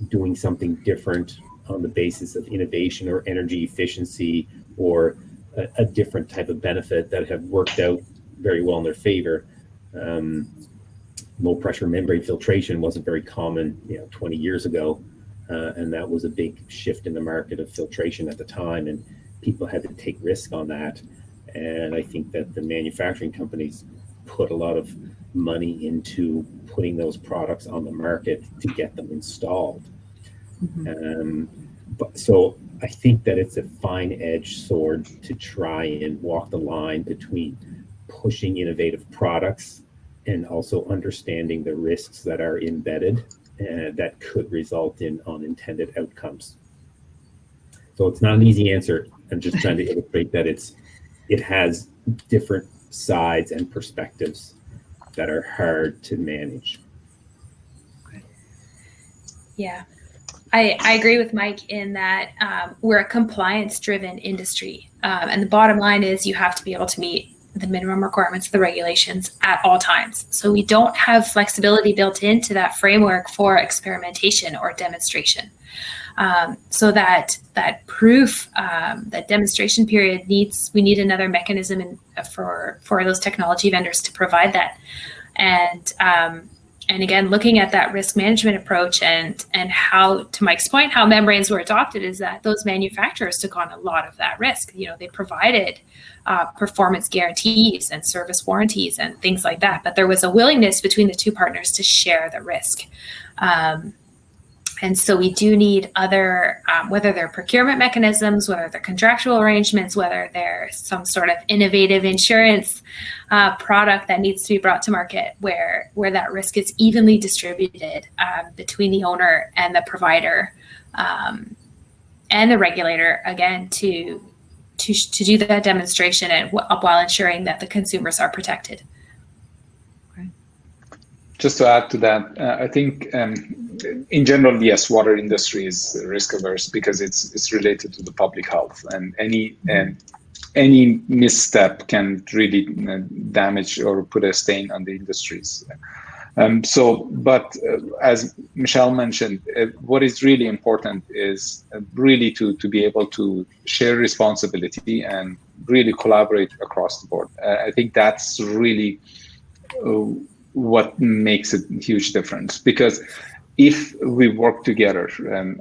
[SPEAKER 4] doing something different on the basis of innovation or energy efficiency or a different type of benefit that have worked out very well in their favor. Low pressure membrane filtration wasn't very common 20 years ago, and that was a big shift in the market of filtration at the time, and people had to take risk on that. And I think that the manufacturing companies put a lot of money into putting those products on the market to get them installed. Mm-hmm. So I think that it's a fine-edged sword to try and walk the line between pushing innovative products and also understanding the risks that are embedded that could result in unintended outcomes. So it's not an easy answer. I'm just trying to illustrate that it has different sides and perspectives that are hard to manage.
[SPEAKER 2] Yeah, I agree with Mike in that we're a compliance-driven industry. And the bottom line is you have to be able to meet the minimum requirements, the regulations at all times. So we don't have flexibility built into that framework for experimentation or demonstration. So that proof, that demonstration period we need another mechanism for those technology vendors to provide that. And again, looking at that risk management approach and how, to Mike's point, how membranes were adopted is that those manufacturers took on a lot of that risk. They provided performance guarantees and service warranties and things like that. But there was a willingness between the two partners to share the risk. And so we do need other, whether they're procurement mechanisms, whether they're contractual arrangements, whether there's some sort of innovative insurance product that needs to be brought to market where that risk is evenly distributed between the owner and the provider and the regulator, again, to do that demonstration and while ensuring that the consumers are protected.
[SPEAKER 3] Just to add to that, I think in general, yes, water industry is risk averse because it's related to the public health, and any misstep can really damage or put a stain on the industries. But as Michelle mentioned, what is really important is really to be able to share responsibility and really collaborate across the board. I think that's really what makes a huge difference, because if we work together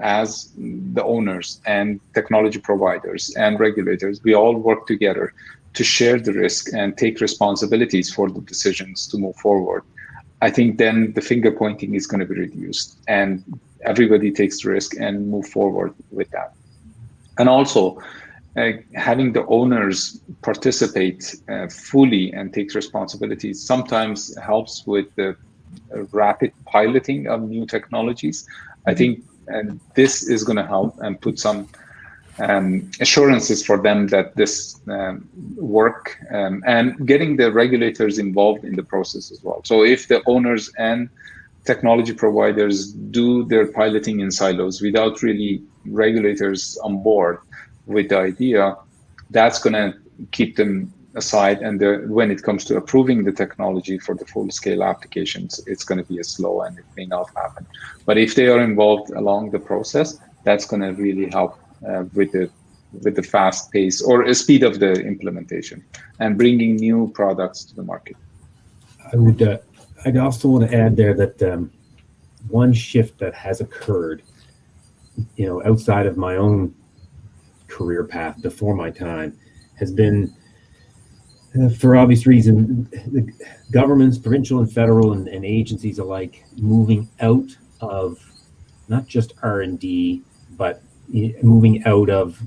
[SPEAKER 3] as the owners and technology providers and regulators, we all work together to share the risk and take responsibilities for the decisions to move forward. I think then the finger pointing is going to be reduced and everybody takes the risk and move forward with that. And also, having the owners participate fully and take responsibilities sometimes helps with the rapid piloting of new technologies. I think this is going to help and put some assurances for them that this work and getting the regulators involved in the process as well. So if the owners and technology providers do their piloting in silos without really regulators on board with the idea, that's going to keep them aside. And when it comes to approving the technology for the full scale applications, it's going to be slow and it may not happen. But if they are involved along the process, that's going to really help with the fast pace or speed of the implementation and bringing new products to the market.
[SPEAKER 4] I'd also want to add there that one shift that has occurred, outside of my own career path before my time, has been, for obvious reason, the governments, provincial and federal and agencies alike, moving out of not just R&D, but moving out of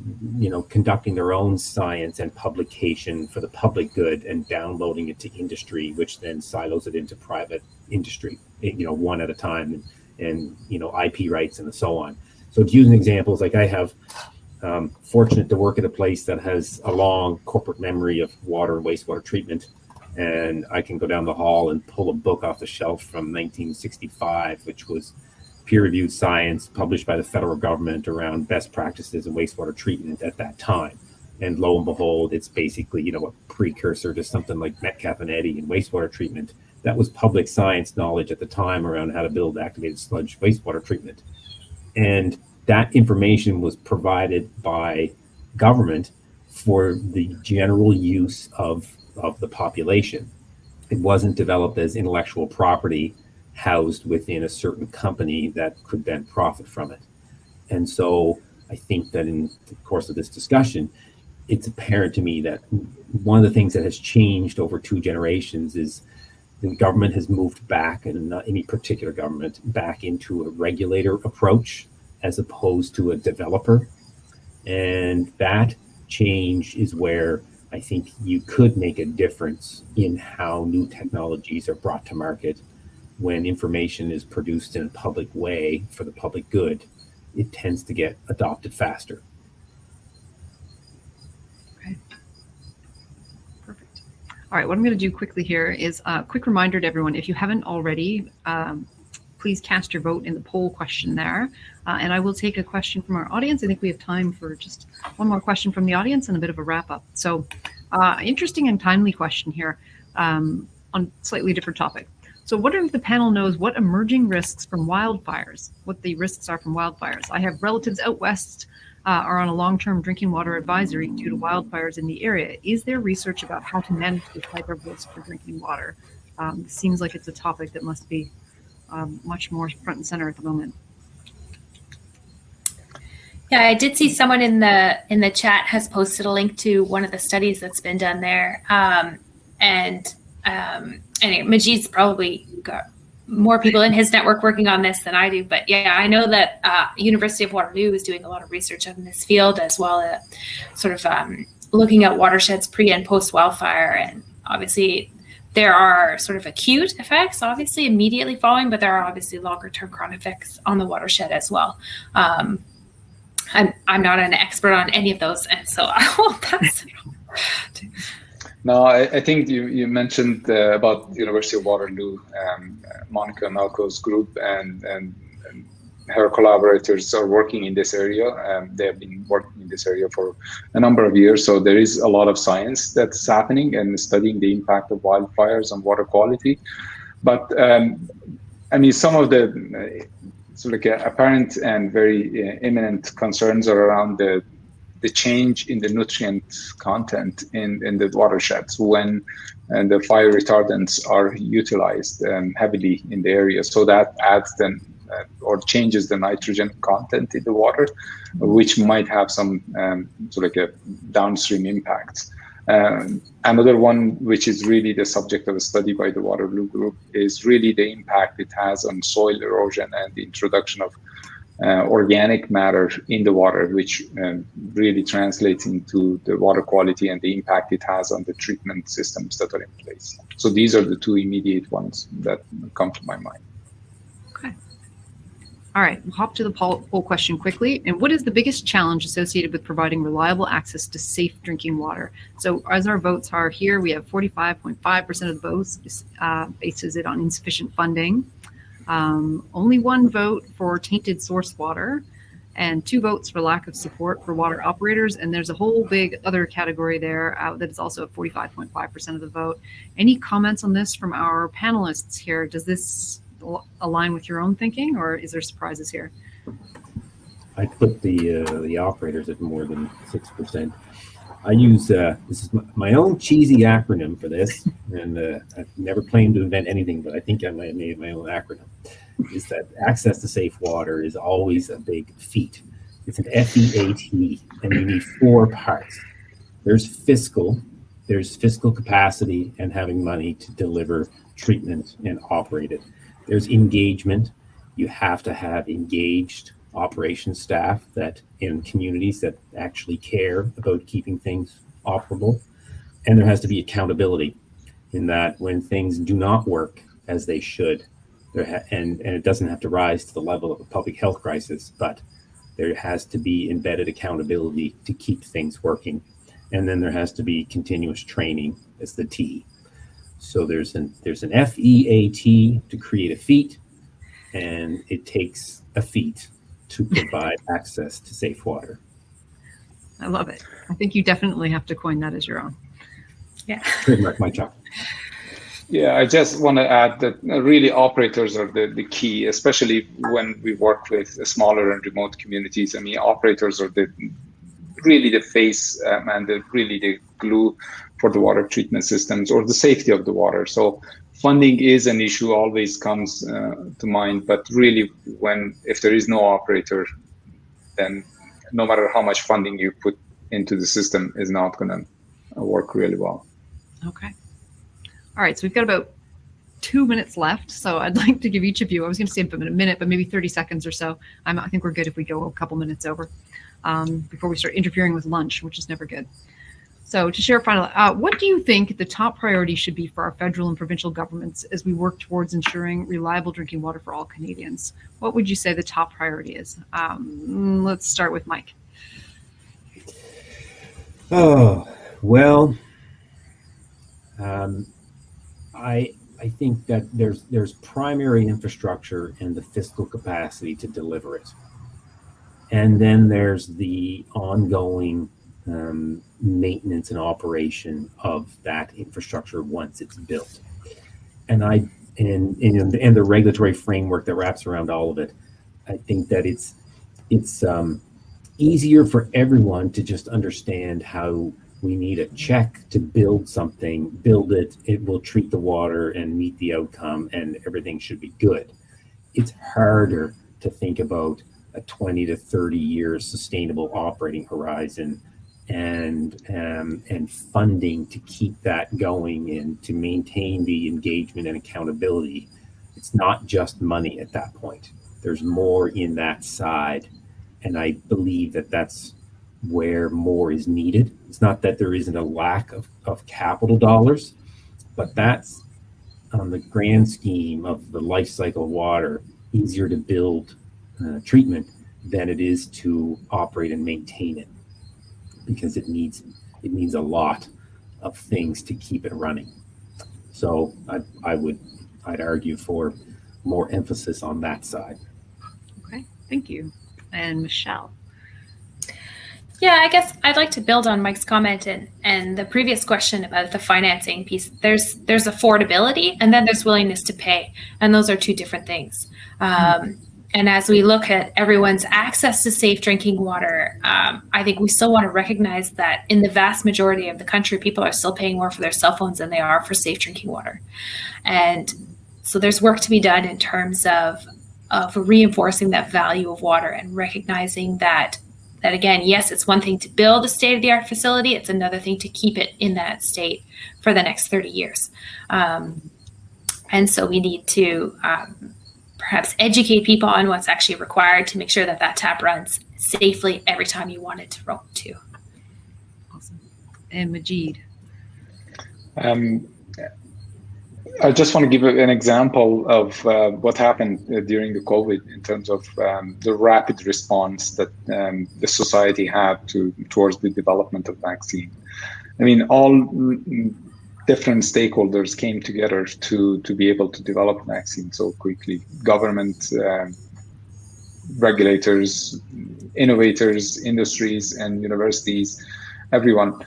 [SPEAKER 4] conducting their own science and publication for the public good and downloading it to industry, which then silos it into private industry, one at a time, and IP rights and so on. So to use an example, like I have fortunate to work at a place that has a long corporate memory of water and wastewater treatment, and I can go down the hall and pull a book off the shelf from 1965, which was peer-reviewed science published by the federal government around best practices in wastewater treatment at that time. And lo and behold, it's basically a precursor to something like Metcalfe and Eddy in wastewater treatment. That was public science knowledge at the time around how to build activated sludge wastewater treatment. And that information was provided by government for the general use of the population. It wasn't developed as intellectual property housed within a certain company that could then profit from it. And so I think that in the course of this discussion, it's apparent to me that one of the things that has changed over 2 generations is the government has moved back, and not any particular government, back into a regulator approach as opposed to a developer. And that change is where I think you could make a difference in how new technologies are brought to market. When information is produced in a public way for the public good, it tends to get adopted faster.
[SPEAKER 1] Okay. Perfect. All right, what I'm going to do quickly here is a quick reminder to everyone, if you haven't already, please cast your vote in the poll question there. And I will take a question from our audience. I think we have time for just one more question from the audience and a bit of a wrap up. So Interesting and timely question here on slightly different topic. So wondering if the panel knows what emerging risks from wildfires, what the risks are from wildfires. I have relatives out west are on a long-term drinking water advisory due to wildfires in the area. Is there research about how to manage this type of risk for drinking water? Seems like it's a topic that must be much more front and center at the moment.
[SPEAKER 2] Yeah, I did see someone in the chat has posted a link to one of the studies that's been done there, and Majid's probably got more people in his network working on this than I do. But yeah, I know that University of Waterloo is doing a lot of research in this field, as well as sort of looking at watersheds pre and post wildfire. And obviously there are sort of acute effects, obviously immediately following, but there are obviously longer term chronic effects on the watershed as well. I'm not an expert on any of those, and so I will pass it on.
[SPEAKER 3] No, I think you mentioned about the University of Waterloo, Monica Malko's group and her collaborators are working in this area. They have been working in this area for a number of years, so there is a lot of science that's happening and studying the impact of wildfires on water quality. But I mean, some of the apparent and very imminent concerns are around the change in the nutrient content in the watersheds when the fire retardants are utilized heavily in the area. So that adds then or changes the nitrogen content in the water, which might have some downstream impacts. Another one, which is really the subject of a study by the Waterloo Group, is really the impact it has on soil erosion and the introduction of organic matter in the water, which really translates into the water quality and the impact it has on the treatment systems that are in place. So these are the two immediate ones that come to my mind.
[SPEAKER 1] Okay. All right, we'll hop to the poll question quickly. And what is the biggest challenge associated with providing reliable access to safe drinking water? So as our votes are here, we have 45.5% of the votes bases it on insufficient funding. Only one vote for tainted source water and 2 votes for lack of support for water operators. And there's a whole big other category there that is also at 45.5% of the vote. Any comments on this from our panelists here? Does this align with your own thinking, or is there surprises here?
[SPEAKER 4] I put the operators at more than 6%. I use this is my own cheesy acronym for this, and I've never claimed to invent anything, but I think I might have made my own acronym. Is that access to safe water is always a big feat. It's an FEAT, and you need 4 parts. There's fiscal capacity and having money to deliver treatment and operate it. There's engagement. You have to have engaged operations staff that in communities that actually care about keeping things operable. And there has to be accountability in that when things do not work as they should, and it doesn't have to rise to the level of a public health crisis, but there has to be embedded accountability to keep things working. And then there has to be continuous training as the T. So there's an FEAT to create a feat, and it takes a feat to provide access to safe water.
[SPEAKER 1] I love it. I think you definitely have to coin that as your own.
[SPEAKER 2] Yeah.
[SPEAKER 4] Trademark my chocolate.
[SPEAKER 3] Yeah, I just want to add that really operators are the key, especially when we work with smaller and remote communities. I mean, operators are really the face and really the glue for the water treatment systems or the safety of the water. So funding is an issue, always comes to mind, but really if there is no operator, then no matter how much funding you put into the system is not going to work really well.
[SPEAKER 1] Okay. All right, so we've got about 2 minutes left. So I'd like to give each of you, I was going to say a minute, but maybe 30 seconds or so. I think we're good if we go a couple minutes over before we start interfering with lunch, which is never good. So to share final, what do you think the top priority should be for our federal and provincial governments as we work towards ensuring reliable drinking water for all Canadians? What would you say the top priority is? Let's start with Mike.
[SPEAKER 4] Oh, well, I think that there's primary infrastructure and the fiscal capacity to deliver it. And then there's the ongoing maintenance and operation of that infrastructure once it's built. And the regulatory framework that wraps around all of it, I think that it's easier for everyone to just understand how we need a check to build something, build it, it will treat the water and meet the outcome, and everything should be good. It's harder to think about a 20 to 30 year sustainable operating horizon and funding to keep that going and to maintain the engagement and accountability. It's not just money at that point. There's more in that side. And I believe that that's where more is needed. It's not that there isn't a lack of capital dollars, but that's on the grand scheme of the life cycle of water, easier to build treatment than it is to operate and maintain it, because it needs a lot of things to keep it running. So I'd argue for more emphasis on that side.
[SPEAKER 1] Okay, thank you. And Michelle.
[SPEAKER 2] Yeah, I guess I'd like to build on Mike's comment and the previous question about the financing piece. There's affordability, and then there's willingness to pay, and those are two different things. And as we look at everyone's access to safe drinking water, I think we still want to recognize that in the vast majority of the country, people are still paying more for their cell phones than they are for safe drinking water. And so there's work to be done in terms of reinforcing that value of water and recognizing that again, yes, it's one thing to build a state-of-the-art facility. It's another thing to keep it in that state for the next 30 years. And so we need to perhaps educate people on what's actually required to make sure that tap runs safely every time you want it to run too.
[SPEAKER 1] Awesome. And Majid.
[SPEAKER 3] I just want to give an example of what happened during the COVID in terms of the rapid response that the society had towards the development of vaccine. I mean, all different stakeholders came together to be able to develop vaccine so quickly. Government, regulators, innovators, industries, and universities, everyone.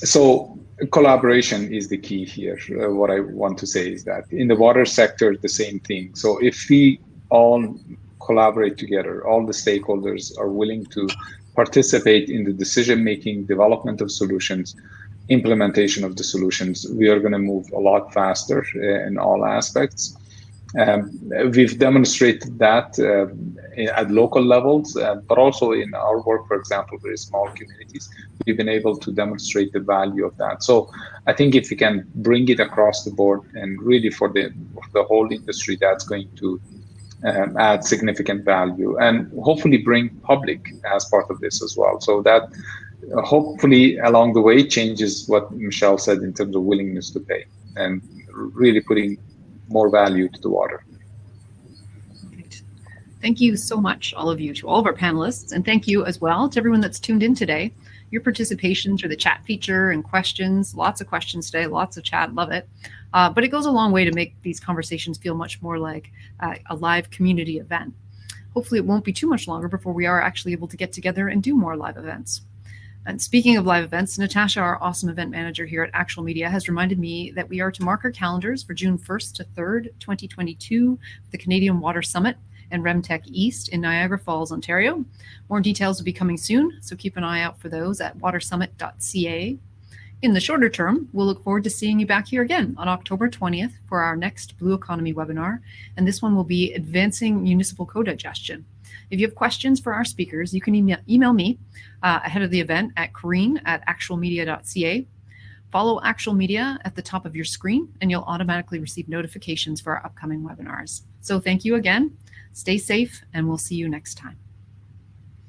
[SPEAKER 3] So collaboration is the key here. What I want to say is that in the water sector, the same thing. So if we all collaborate together, all the stakeholders are willing to participate in the decision-making, development of solutions, implementation of the solutions, we are going to move a lot faster in all aspects. We've demonstrated that at local levels, but also in our work, for example, very small communities, we've been able to demonstrate the value of that. So I think if we can bring it across the board and really for the whole industry, that's going to add significant value and hopefully bring public as part of this as well. So that hopefully along the way changes what Michelle said in terms of willingness to pay and really putting more value to the water.
[SPEAKER 1] Perfect. Thank you so much, all of you, to all of our panelists, and thank you as well to everyone that's tuned in today. Your participation through the chat feature and questions, lots of questions today, lots of chat, love it. But it goes a long way to make these conversations feel much more like a live community event. Hopefully it won't be too much longer before we are actually able to get together and do more live events. And speaking of live events, Natasha, our awesome event manager here at Actual Media, has reminded me that we are to mark our calendars for June 1st to 3rd, 2022, the Canadian Water Summit and REMTech East in Niagara Falls, Ontario. More details will be coming soon, so keep an eye out for those at watersummit.ca. In the shorter term, we'll look forward to seeing you back here again on October 20th for our next Blue Economy webinar, and this one will be Advancing Municipal Co-Digestion. If you have questions for our speakers, you can email me ahead of the event at Corrine@actualmedia.ca. Follow Actual Media at the top of your screen, and you'll automatically receive notifications for our upcoming webinars. So thank you again, stay safe, and we'll see you next time.